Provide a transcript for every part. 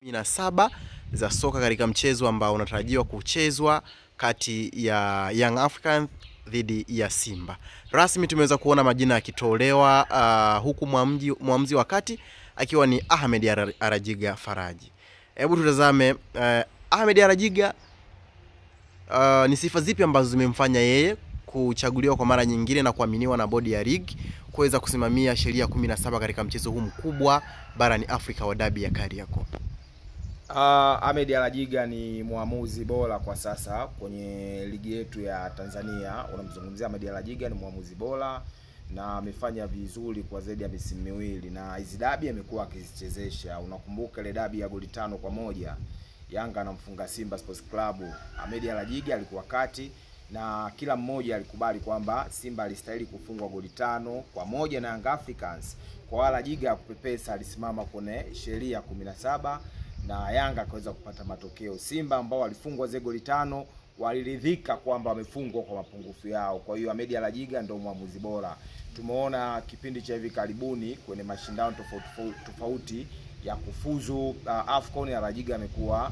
17 za soka katika mchezo ambao unatarajiwa kuchezwa kati ya Young Africans dhidi ya Simba. Rasmi tumeweza kuona majina yakitolewa, huku muamuzi wa kati akiwa ni Ahmed Arajiga Faraji. Hebu tutazame Ahmed Arajiga, ni sifa zipi ambazo zimemfanya yeye kuchaguliwa kwa mara nyingine na kuaminiwa na bodi ya ligi kuweza kusimamia sheria 17 katika mchezo huu mkubwa barani Afrika wa dabi ya Kariakoo. Ahmed Arajiga ni muamuzi bora kwa sasa kwenye ligi yetu ya Tanzania. Unamzungumzia Ahmed Arajiga, ni muamuzi bora na amefanya vizuri kwa zaidi ya misimu miwili, na hizi dabi amekuwa akizichezesha. Unakumbuka ile dabi ya goli 5-1 Yanga anamfunga Simba Sports Club, Ahmed Arajiga alikuwa kati na kila mmoja alikubali kwamba Simba alistahili kufungwa goli 5-1 na Young Africans. Kwa Arajiga kupepesa, alisimama kwenye sheria 17 na Yanga akaweza kupata matokeo. Simba ambao walifungwa zile goli 5 waliridhika kwamba wamefungwa kwa mapungufu yao. Kwa hiyo Ahmed Arajiga ndio muamuzi bora. Tumeona kipindi cha hivi karibuni kwenye mashindano tofauti ya kufuzu AFCON, Arajiga amekuwa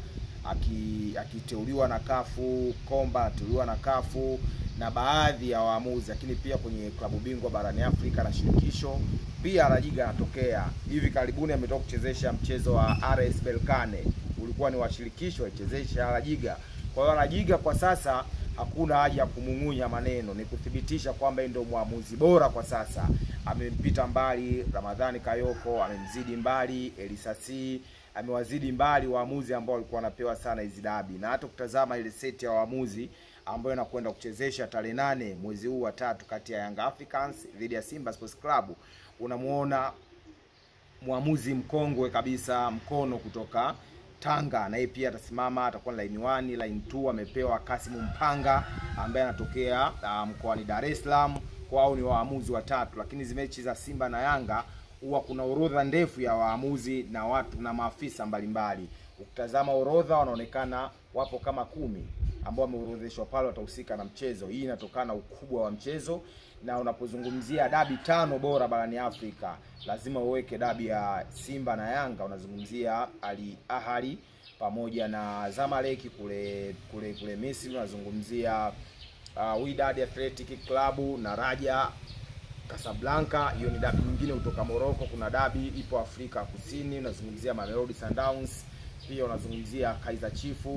akiteuliwa na kafu, Komba ateuliwa na kafu na baadhi ya waamuzi, lakini pia kwenye klabu bingwa barani Afrika na shirikisho pia Arajiga anatokea. Hivi karibuni ametoka kuchezesha mchezo wa RS Berkane, ulikuwa ni wa shirikisho, alichezesha Arajiga. Kwa hiyo Arajiga kwa sasa hakuna haja ya kumung'unya maneno, ni kuthibitisha kwamba ndio muamuzi bora kwa sasa. Amempita mbali Ramadhani Kayoko, amemzidi mbali Elisasi, amewazidi mbali waamuzi ambao walikuwa wanapewa sana hizi dabi. Na hata kutazama ile seti ya waamuzi ambayo inakwenda kuchezesha tarehe 8 mwezi huu wa 3 kati ya Young Africans dhidi ya Simba Sports Club, unamuona muamuzi mkongwe kabisa Mkono kutoka Tanga, na yeye pia atasimama, atakuwa line 1, line 2 amepewa Kasimu Mpanga ambaye anatokea mkoani Dar es Salaam. Kwao ni waamuzi watatu, lakini zimechi za Simba na Yanga huwa kuna orodha ndefu ya waamuzi na watu na maafisa mbalimbali. Ukitazama orodha wanaonekana wapo kama 10 ambao wameorodheshwa pale watahusika na mchezo. Hii inatokana na ukubwa wa mchezo, na unapozungumzia dabi 5 bora barani Afrika lazima uweke dabi ya Simba na Yanga. Unazungumzia Al Ahly pamoja na Zamalek kule Misri, unazungumzia Wydad Athletic Club na Raja Casablanca, hiyo ni dabi nyingine kutoka Morocco. Kuna dabi ipo Afrika Kusini, unazungumzia Mamelodi Sundowns, pia unazungumzia Kaizer Chiefs,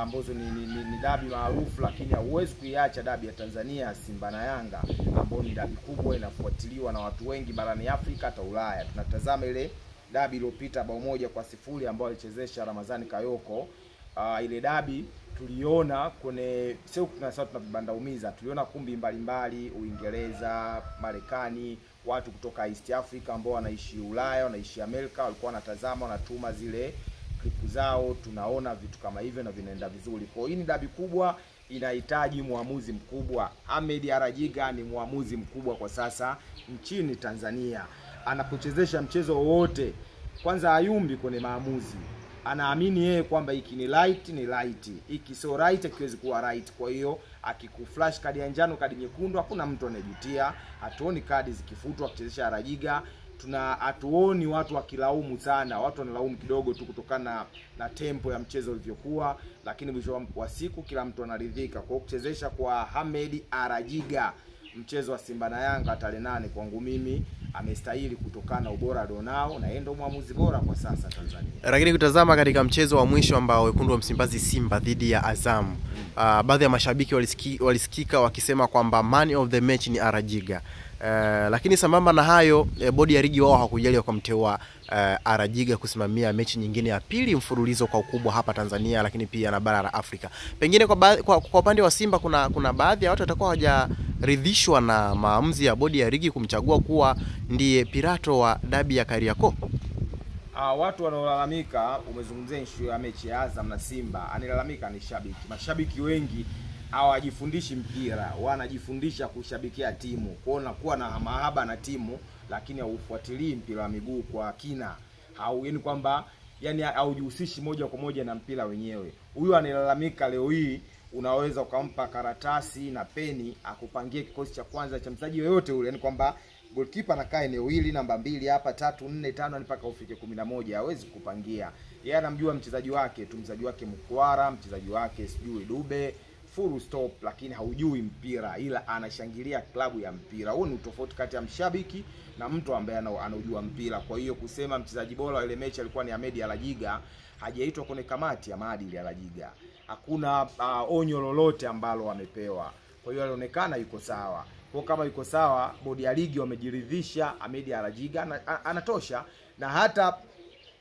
ambazo ni dabi maarufu, lakini hauwezi kuiacha dabi ya Tanzania Simba na Yanga, ambayo ni dabi kubwa inafuatiliwa na watu wengi barani Afrika hata Ulaya. Tunatazama ile dabi iliyopita 1-0 ambayo alichezesha Ramadhani Kayoko. Ile dabi tuliona kwenye sio tunasema tunavibanda umiza, tuliona kumbi mbalimbali Uingereza, Marekani, watu kutoka East Africa ambao wanaishi Ulaya, wanaishi Amerika, walikuwa wanatazama, wanatuma zile klipu zao. Tunaona vitu kama hivyo na vinaenda vizuri. Kwa hiyo hii ni dabi kubwa, inahitaji muamuzi mkubwa. Ahmed Arajiga ni muamuzi mkubwa kwa sasa nchini Tanzania. Anapochezesha mchezo wote, kwanza hayumbi kwenye maamuzi. Anaamini yeye kwamba hiki ni right ni right, hiki sio right hakiwezi kuwa right. Kwa hiyo akikuflash kadi ya njano, kadi nyekundu, hakuna mtu anajutia. Hatuoni kadi zikifutwa kuchezesha Arajiga. Hatuoni watu wakilaumu sana, watu wanalaumu kidogo tu kutokana na tempo ya mchezo ulivyokuwa, lakini mwisho wa siku kila mtu anaridhika. Kwa kuchezesha kwa Ahmed Arajiga mchezo wa Simba na Yanga tarehe 8, kwangu mimi amestahili kutokana na ubora alionao, na yeye ndio muamuzi bora kwa sasa Tanzania. Lakini kutazama katika mchezo wa mwisho ambao wekundu wa Msimbazi Simba dhidi ya Azam, baadhi ya mashabiki walisikika wakisema kwamba man of the match ni Arajiga. Lakini sambamba na hayo, bodi ya ligi wao hakujali wakamteua Arajiga kusimamia mechi nyingine ya pili mfululizo kwa ukubwa hapa Tanzania, lakini pia na bara la Afrika. Pengine kwa upande wa Simba kuna baadhi ya watu watakuwa hawajaridhishwa na maamuzi ya bodi ya ligi kumchagua kuwa ndiye pirato wa dabi ya Kariakoo. Watu wanaolalamika, umezungumzia issue ya mechi ya Azam na Simba, anilalamika ni shabiki. Mashabiki wengi hawajifundishi mpira, wanajifundisha kushabikia timu. Kwa hiyo kuwa na mahaba na timu, lakini haufuatilii mpira wa miguu kwa kina. Yani kwamba haujihusishi moja kwa moja na mpira wenyewe. Huyu analalamika leo hii, unaweza ukampa karatasi na peni akupangie kikosi cha kwanza cha mchezaji yoyote ule, yani kwamba Goalkeeper anakaa eneo hili, namba 2 hapa, 3 4 5 mpaka ufike 11. Hawezi kupangia. Yeye anamjua mchezaji wake tu, mchezaji wake Mkwara, mchezaji wake sijui Dube, full stop, lakini haujui mpira, ila anashangilia klabu ya mpira. Huo ni tofauti kati ya mshabiki na mtu ambaye anaujua mpira. Kwa hiyo kusema mchezaji bora wa ile mechi alikuwa ni Ahmed Alajiga, hajaitwa kwenye kamati ya maadili ya Alajiga. Hakuna onyo lolote ambalo amepewa. Kwa hiyo alionekana yuko sawa. Kwa kama yuko sawa, bodi ya ligi wamejiridhisha Ahmed Alajiga anatosha, na hata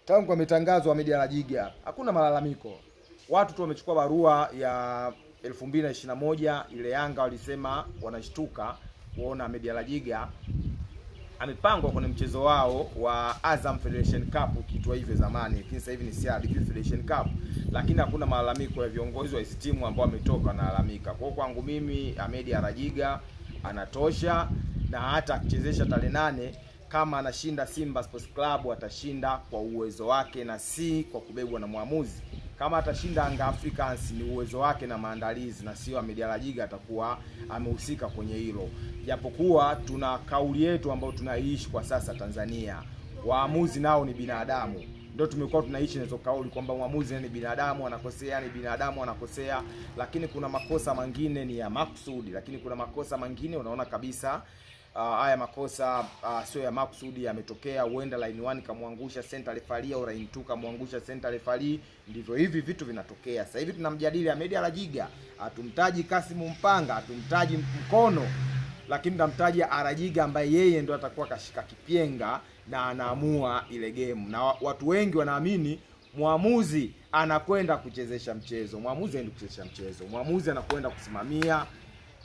tangu ametangazwa Ahmed Alajiga hakuna malalamiko. Watu tu wamechukua barua ya 2021 ile Yanga walisema wanashtuka kuona Ahmed Alajiga amepangwa kwenye mchezo wao wa Azam Federation Cup kitwa hivyo zamani, lakini sasa hivi ni CRDB Federation Cup, lakini hakuna malalamiko ya viongozi wa hizo timu ambao wametoka na lalamika. Kwa kwangu mimi Ahmed Alajiga anatosha, na hata akichezesha tarehe 8 kama anashinda Simba Sports Club atashinda kwa uwezo wake na si kwa kubebwa na muamuzi. Kama atashinda Yanga Africans ni uwezo wake na maandalizi, na sio Ahmed Alajiga atakuwa amehusika kwenye hilo. Japokuwa tuna kauli yetu ambayo tunaishi kwa sasa Tanzania, waamuzi nao ni binadamu. Ndio tumekuwa tunaishi na hizo kauli kwamba waamuzi ni binadamu, anakosea, ni binadamu anakosea, lakini kuna makosa mengine ni ya makusudi, lakini kuna makosa mengine unaona kabisa haya makosa sio ya makusudi, yametokea. Huenda line 1 kamwangusha center referee au line 2 kamwangusha center referee, ndivyo hivi vitu vinatokea. Sasa hivi tunamjadili Ahmed Alajiga, atumtaji Kasimu Mpanga, atumtaji Mkono, lakini tunamtaji Alajiga ambaye yeye ndo atakuwa kashika kipenga na anaamua ile game. Na watu wengi wanaamini muamuzi anakwenda kuchezesha mchezo. Muamuzi haendi kuchezesha mchezo. Muamuzi anakwenda kusimamia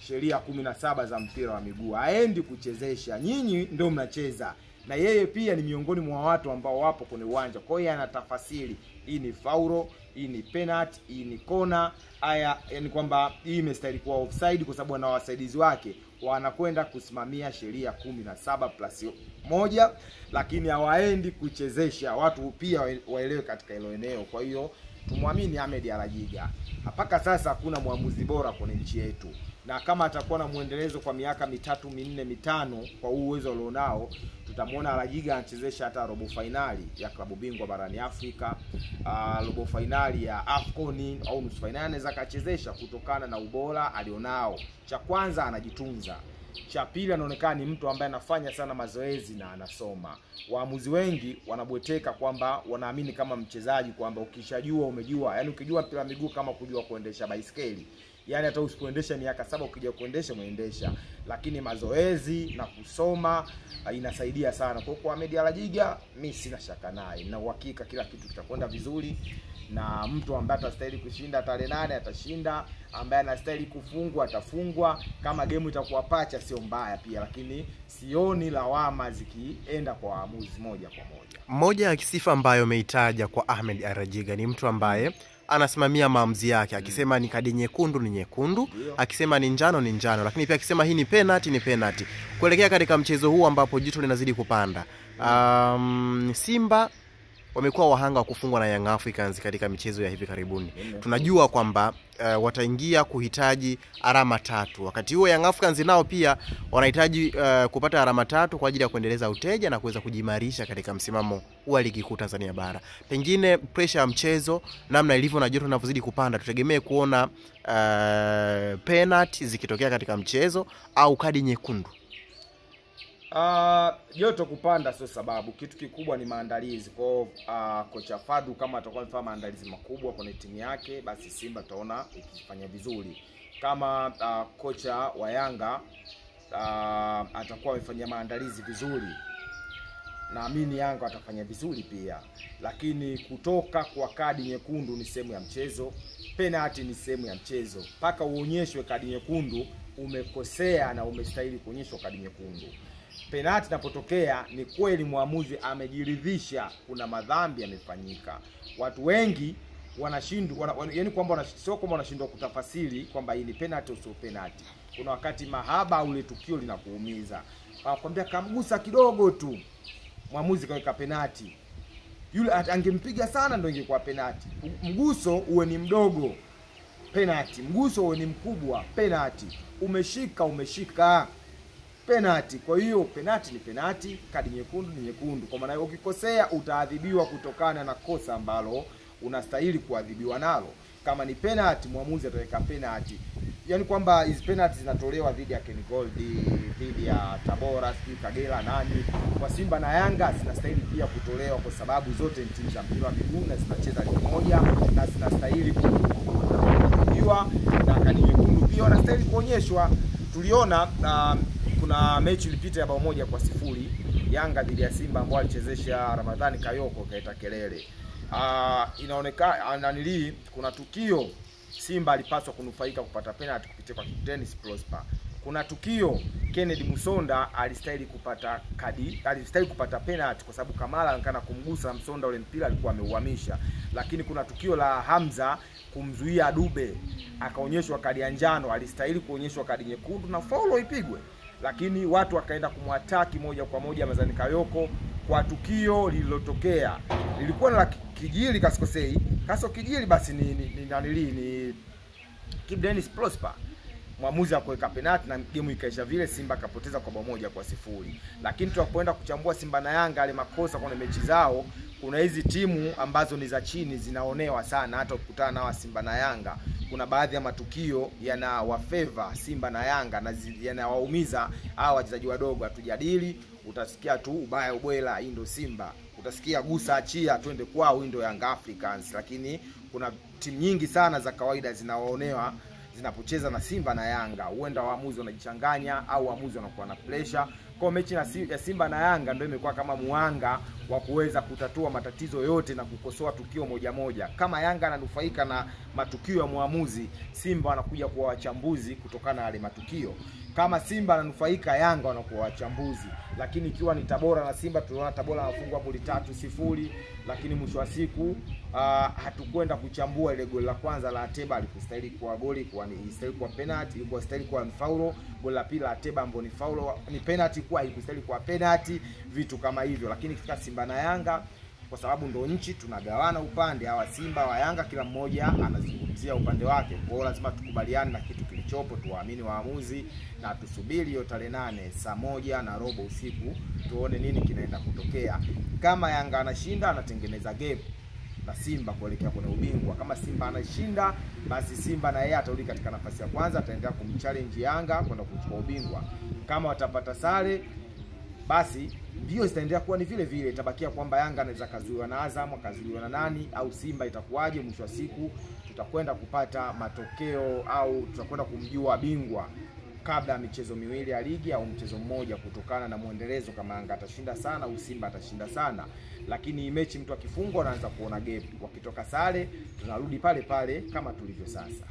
sheria 17 za mpira wa miguu. Haendi kuchezesha. Nyinyi ndio mnacheza. Na yeye pia ni miongoni mwa watu ambao wapo kwenye uwanja. Kwa hiyo anatafasiri, hii ni faulo, hii ni penalty, hii ni kona. Haya yani kwamba hii imestahili kuwa offside kwa sababu ana wasaidizi wake wanakwenda kusimamia sheria 17+1, lakini hawaendi kuchezesha. Watu pia waelewe katika hilo eneo. Kwa hiyo tumwamini Ahmed Alajiga. Mpaka sasa hakuna muamuzi bora kwenye nchi yetu. Na kama atakuwa na muendelezo kwa miaka 3, 4, 5 kwa uwezo alionao, tutamwona Alajiga anachezesha hata robo finali ya klabu bingwa barani Afrika, robo finali ya AFCON au nusu finali anaweza kachezesha kutokana na ubora alionao. Cha kwanza anajitunza. Cha pili anaonekana ni mtu ambaye anafanya sana mazoezi na anasoma. Waamuzi wengi wanabweteka kwamba wanaamini kama mchezaji kwamba ukishajua umejua, yani ukijua mpira miguu kama kujua kuendesha baiskeli. Yani hata usipoendesha miaka 7 ukija kuendesha muendesha, lakini mazoezi na kusoma inasaidia sana. Kwa Ahmed Alajiga mimi sina shaka naye, na uhakika kila kitu kitakwenda vizuri, na mtu ambaye atastahili kushinda tarehe 8 atashinda, ambaye anastahili kufungwa atafungwa. Kama game itakuwa pacha sio mbaya pia, lakini sioni lawama zikienda kwa waamuzi moja kwa moja. Moja ya sifa ambayo umeitaja kwa Ahmed Alajiga ni mtu ambaye anasimamia maamuzi yake. Akisema ni kadi nyekundu ni nyekundu, akisema ni njano ni njano, lakini pia akisema hii ni penalty ni penalty. Kuelekea katika mchezo huu ambapo jitu linazidi kupanda, Simba wamekuwa wahanga wa kufungwa na Young Africans katika michezo ya hivi karibuni. Tunajua kwamba wataingia kuhitaji alama 3. Wakati huo Young Africans nao pia wanahitaji kupata alama 3 kwa ajili ya kuendeleza uteja na kuweza kujimarisha katika msimamo wa ligi kuu Tanzania bara. Pengine pressure ya mchezo namna ilivyo na joto linavyozidi kupanda, tutegemee kuona penalty zikitokea katika mchezo au kadi nyekundu. Joto kupanda sio sababu. Kitu kikubwa ni maandalizi. Kwa kocha Fadu kama atakuwa amefanya maandalizi makubwa kwenye timu yake, basi Simba tutaona ikifanya vizuri. Kama kocha wa Yanga atakuwa amefanya maandalizi vizuri, naamini Yanga atafanya vizuri pia. Lakini kutoka kwa kadi nyekundu ni sehemu ya mchezo, penalty ni sehemu ya mchezo. Paka uonyeshwe kadi nyekundu, umekosea na umestahili kuonyeshwa kadi nyekundu. Penalty inapotokea ni kweli muamuzi amejiridhisha kuna madhambi yamefanyika. Watu wengi wanashindwa, yani kwamba sio kwamba wanashindwa kutafasiri kwamba hii ni penalty au sio penalty. Kuna wakati mahaba ule tukio linakuumiza. Anakuambia kamgusa kidogo tu, muamuzi kaweka penalty. Yule angempiga sana ndio ingekuwa penalty. Mguso uwe ni mdogo, penalty. Mguso uwe ni mkubwa, penalty. Umeshika. penalty. Kwa hiyo penalty ni penalty, kadi nyekundu ni nyekundu. Kwa maana ukikosea utaadhibiwa kutokana na kosa ambalo unastahili kuadhibiwa nalo. Kama ni penalty, mwamuzi ataweka penalty. Yaani kwamba hizo penalty zinatolewa dhidi ya Ken Gold, dhidi ya Tabora, Kagera nani. Kwa Simba na Yanga zinastahili pia kutolewa kwa sababu zote ni timu za mpira wa miguu na zinacheza ligi moja na zinastahili kuadhibiwa, na kadi nyekundu pia wanastahili kuonyeshwa. Tuliona kuna mechi ilipita ya 1-0 Yanga dhidi ya Simba ambao alichezesha Ramadhani Kayoko kaita kelele. Inaonekana kuna tukio Simba alipaswa kunufaika kupata penalty kupitia kwa Dennis Prosper. Kuna tukio Kennedy Musonda alistahili kupata penalty kwa sababu Kamara anaonekana kumgusa Musonda, ule mpira alikuwa ameuhamisha. Lakini kuna tukio la Hamza kumzuia Dube akaonyeshwa kadi ya njano, alistahili kuonyeshwa kadi nyekundu na faulo ipigwe. Lakini watu wakaenda kumwataki moja kwa moja Ramadhani Kayoko kwa tukio lililotokea. Lilikuwa la kijili kasikosei. Kaso kijili basi ni Kip Dennis Prosper. Mwamuzi akaweka penalty na game ikaisha vile, Simba akapoteza kwa 1-0. Lakini tunapoenda kuchambua Simba na Yanga ale makosa kwenye mechi zao, kuna hizi timu ambazo ni za chini zinaonewa sana. Hata ukutana na Simba na Yanga, kuna baadhi ya matukio yanawafavor Simba na Yanga na yanawaumiza hao wachezaji wadogo. Hatujadili, utasikia tu ubaya ubwela, hii ndio Simba. Utasikia gusa achia twende kwao, hii ndio Young Africans. Lakini kuna timu nyingi sana za kawaida zinaonewa zinapocheza na Simba na Yanga. Huenda waamuzi wanajichanganya au waamuzi wanakuwa na pressure. Kwa mechi ya Simba na Yanga ndio imekuwa kama muanga wa kuweza kutatua matatizo yote na kukosoa tukio moja moja. Kama Yanga ananufaika na matukio ya muamuzi, Simba wanakuja kuwa wachambuzi kutokana na yale matukio. Kama Simba ananufaika, Yanga wanakuwa wachambuzi. Lakini ikiwa ni Tabora na Simba, tunaona Tabora anafungwa goli 3-0, lakini mwisho wa siku hatukwenda kuchambua ile goli la kwanza la Ateba alikustahili kwa goli, kwa ni stahili kwa penalty, ilikuwa stahili kwa faulo. Goli la pili la Ateba ambao ni faulo, ni penalty kwa haikustahili kwa penalty, vitu kama hivyo. Lakini kifika Simba na Yanga, kwa sababu ndo nchi tunagawana upande, hawa Simba wa Yanga kila mmoja anazungumzia upande wake. Kwa hiyo lazima tukubaliane na kitu kilichopo, tuwaamini waamuzi na tusubiri hiyo tarehe 8 saa 1:15 usiku tuone nini kinaenda kutokea. Kama Yanga anashinda, anatengeneza gap na Simba kuelekea kwenye ubingwa. Kama Simba anashinda, basi Simba na yeye atarudi katika nafasi ya kwanza, ataendelea kumchallenge Yanga kwenda kuchukua ubingwa. Kama watapata sare, basi ndio zitaendelea kuwa ni vile vile. Itabakia kwamba Yanga anaweza kazuiwa na Azam, kazuiwa na nani, au Simba itakuwaje. Mwisho wa siku tutakwenda kupata matokeo au tutakwenda kumjua bingwa kabla ya michezo miwili ya ligi au mchezo mmoja, kutokana na muendelezo kama Yanga atashinda sana au Simba atashinda sana. Lakini mechi mtu akifungwa anaanza kuona gap, wakitoka sare tunarudi pale pale kama tulivyo sasa.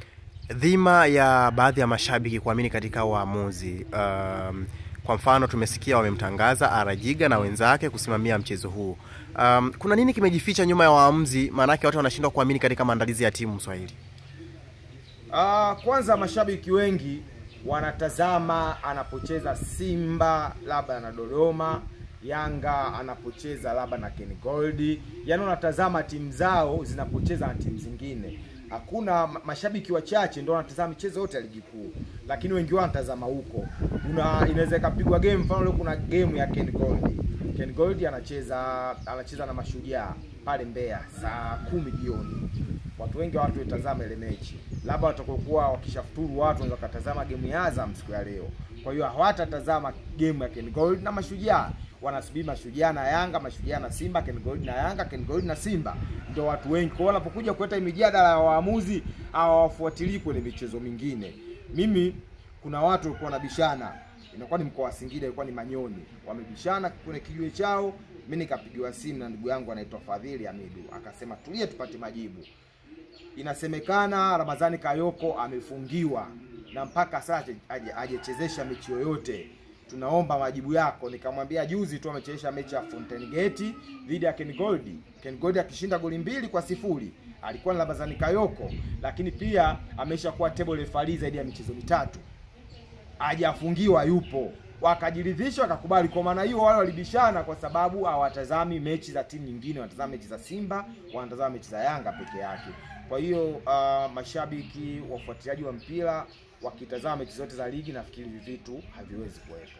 Dhima ya baadhi ya mashabiki kuamini katika waamuzi, kwa mfano tumesikia wamemtangaza Arajiga na wenzake kusimamia mchezo huu. Kuna nini kimejificha nyuma ya waamuzi? Maana yake watu wanashindwa kuamini katika maandalizi ya timu Mswahili. Kwanza mashabiki wengi wanatazama anapocheza Simba labda na Dodoma, Yanga anapocheza labda na Ken Gold. Yaani wanatazama timu zao zinapocheza na timu zingine. Hakuna mashabiki wachache ndio wanatazama michezo yote ya ligi kuu, lakini wengi wao wanatazama huko. Inaweza kupigwa game, mfano leo kuna game ya Ken Gold. Ken Gold anacheza na Mashujaa pale Mbeya saa 10 jioni. Watu wengi watazama ile mechi. Labda watakokuwa wakishafuturu, watu wanaweza kutazama game ya Azam siku ya leo. Kwa hiyo hawatatazama game ya Ken Gold na Mashujaa. Wanasubiri Mashujaa na Yanga, Mashujaa na Simba, Ken Gold na Yanga, Ken Gold na Simba. Ndio watu wengi kwa wanapokuja kuleta mijadala ya waamuzi hawafuatilii kwenye michezo mingine. Mimi kuna watu walikuwa wanabishana, inakuwa ni mkoa wa Singida, ilikuwa ni Manyoni, wamebishana kwenye kijiwe chao. Mimi nikapigiwa simu na ndugu yangu anaitwa Fadhili Hamidu, akasema tulie tupate majibu. Inasemekana Ramadhani Kayoko amefungiwa na mpaka sasa hajachezesha mechi yoyote. Tunaomba majibu yako. Nikamwambia juzi tu amechezesha mechi ya Fountain Gate dhidi ya Ken Gold. Ken Gold akishinda goli 2-0. Alikuwa na Ramadhani Kayoko, lakini pia ameshakuwa table referee zaidi ya michezo 3. Hajafungiwa, yupo. Wakajiridhisha, wakakubali. Kwa maana hiyo wale walibishana kwa sababu hawatazami mechi za timu nyingine, wanatazama mechi za Simba, wanatazama mechi za Yanga peke yake. Kwa hiyo mashabiki, wafuatiliaji wa mpira wakitazama mechi zote za ligi, nafikiri vitu haviwezi kuwepo.